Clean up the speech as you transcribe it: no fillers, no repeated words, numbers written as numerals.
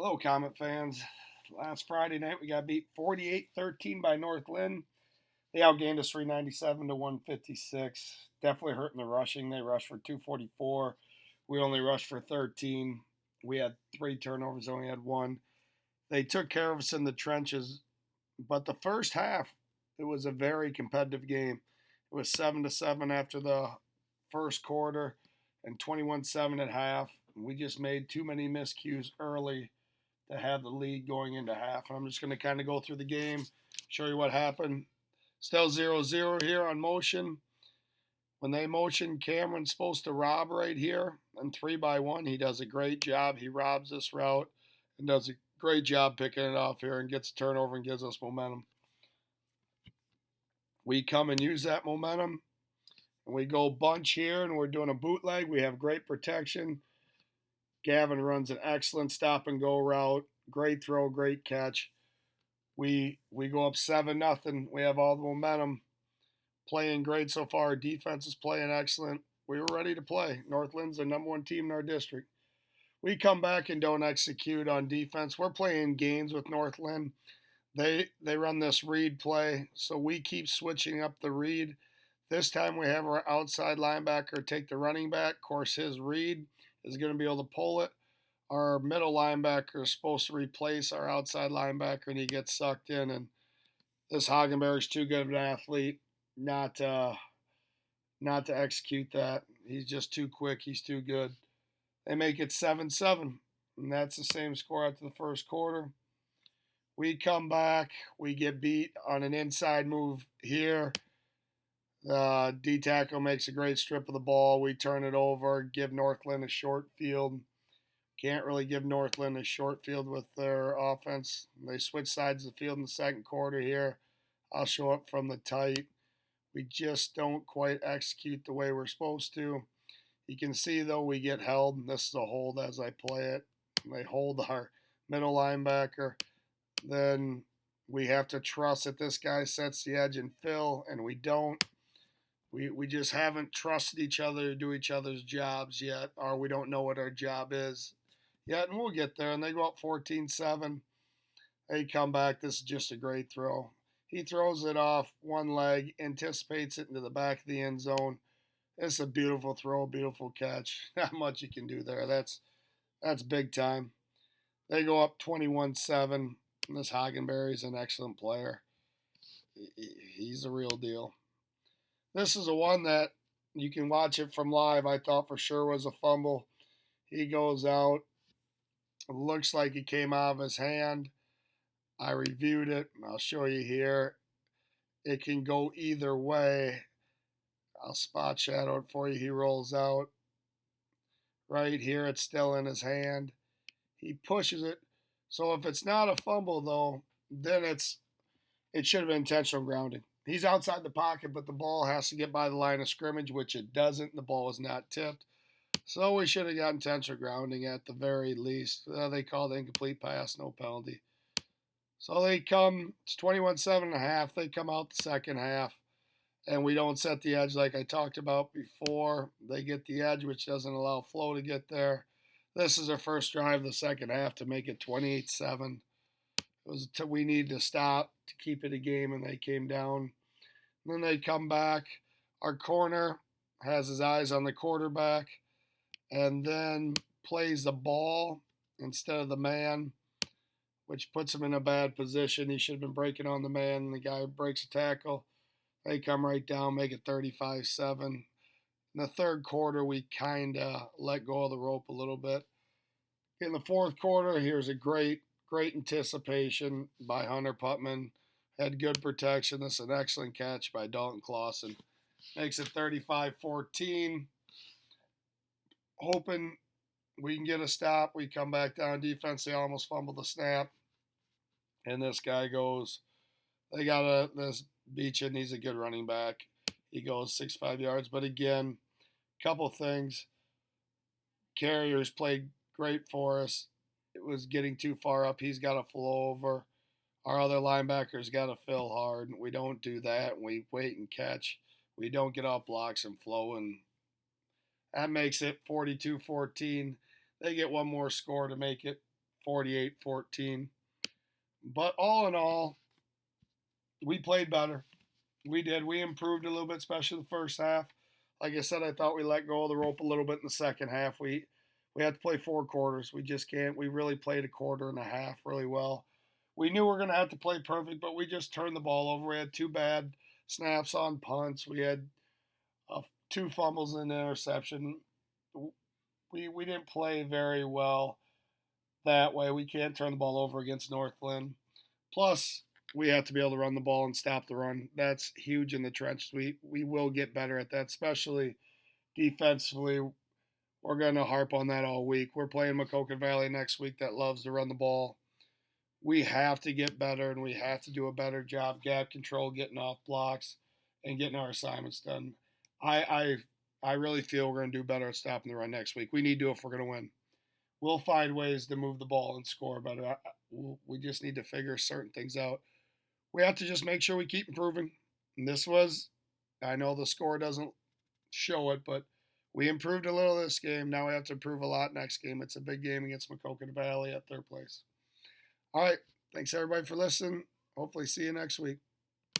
Hello, Comet fans. Last Friday night, we got beat 48-13 by North Linn. They outgained us 397 to 156. Definitely hurting the rushing. They rushed for 244. We only rushed for 13. We had three turnovers, only had one. They took care of us in the trenches, but the first half, it was a very competitive game. It was 7-7 after the first quarter and 21-7 at half. We just made too many miscues early to have the lead going into half. And I'm just going to kind of go through the game, show you what happened. Still 0-0 here on motion. When they motion, Cameron's supposed to rob right here. And 3-by-1, he does a great job. He robs this route and does a great job picking it off here and gets a turnover and gives us momentum. We come and use that momentum. And we go bunch here and we're doing a bootleg. We have great protection. Gavin runs an excellent stop and go route. Great throw, great catch. We go up 7-0. We have all the momentum. Playing great so far. Defense is playing excellent. We were ready to play. North Lynn's the number one team in our district. We come back and don't execute on defense. We're playing games with North Linn. They run this read play, so we keep switching up the read. This time we have our outside linebacker take the running back. Of course, his read is going to be able to pull it. Our middle linebacker is supposed to replace our outside linebacker, and he gets sucked in. And this Hagenberry's too good of an athlete not to execute that. He's just too quick. He's too good. They make it 7-7, and that's the same score after the first quarter. We come back. We get beat on an inside move here. D tackle makes a great strip of the ball. We turn it over, give North Linn a short field. Can't really give North Linn a short field with their offense. They switch sides of the field in the second quarter here. I'll show up from the tight. We just don't quite execute the way we're supposed to. You can see, though, we get held. This is a hold as I play it. They hold our middle linebacker. Then we have to trust that this guy sets the edge and fill, and we don't. We just haven't trusted each other to do each other's jobs yet, or we don't know what our job is yet, and we'll get there. And they go up 14-7. They come back. This is just a great throw. He throws it off one leg, anticipates it into the back of the end zone. It's a beautiful throw, beautiful catch. Not much you can do there. That's big time. They go up 21-7. This Hagenberry's an excellent player. He's the real deal. This is a one that you can watch it from live. I thought for sure was a fumble. He goes out. It looks like it came out of his hand. I reviewed it. I'll show you here. It can go either way. I'll spot shadow it for you. He rolls out. Right here, it's still in his hand. He pushes it. So if it's not a fumble, though, then it should have been intentional grounding. He's outside the pocket, but the ball has to get by the line of scrimmage, which it doesn't. The ball is not tipped. So we should have got intentional grounding at the very least. They called incomplete pass, no penalty. So they come, it's 21-7.5. They come out the second half, and we don't set the edge like I talked about before. They get the edge, which doesn't allow Flo to get there. This is their first drive of the second half to make it 28-7. We needed to stop to keep it a game, and they came down. And then they come back. Our corner has his eyes on the quarterback and then plays the ball instead of the man, which puts him in a bad position. He should have been breaking on the man, and the guy breaks a tackle. They come right down, make it 35-7. In the third quarter, we kind of let go of the rope a little bit. In the fourth quarter, here's a great anticipation by Hunter Putman. Had good protection. This is an excellent catch by Dalton Clausen. Makes it 35-14. Hoping we can get a stop. We come back down defense. They almost fumbled the snap. And this guy goes, they got this Beechin. He's a good running back. He goes 6-5 yards. But again, couple things. Carriers played great for us. It was getting too far up. He's got to flow over. Our other linebackers got to fill hard. We don't do that. We wait and catch. We don't get off blocks and flow. And that makes it 42-14. They get one more score to make it 48-14. But all in all, we played better. We did. We improved a little bit, especially the first half. Like I said, I thought we let go of the rope a little bit in the second half. We had to play 4 quarters. We just can't. We really played a quarter and a half really well. We knew we were going to have to play perfect, but we just turned the ball over. We had 2 bad snaps on punts. We had 2 fumbles and an interception. We didn't play very well that way. We can't turn the ball over against Northland. Plus, we have to be able to run the ball and stop the run. That's huge in the trenches. We will get better at that, especially defensively. We're going to harp on that all week. We're playing Maquoketa Valley next week that loves to run the ball. We have to get better, and we have to do a better job gap control, getting off blocks, and getting our assignments done. I really feel we're going to do better at stopping the run next week. We need to if we're going to win. We'll find ways to move the ball and score better. We just need to figure certain things out. We have to just make sure we keep improving. And this was, I know the score doesn't show it, but we improved a little this game. Now we have to improve a lot next game. It's a big game against Maquoketa Valley at their place. All right. Thanks, everybody, for listening. Hopefully see you next week.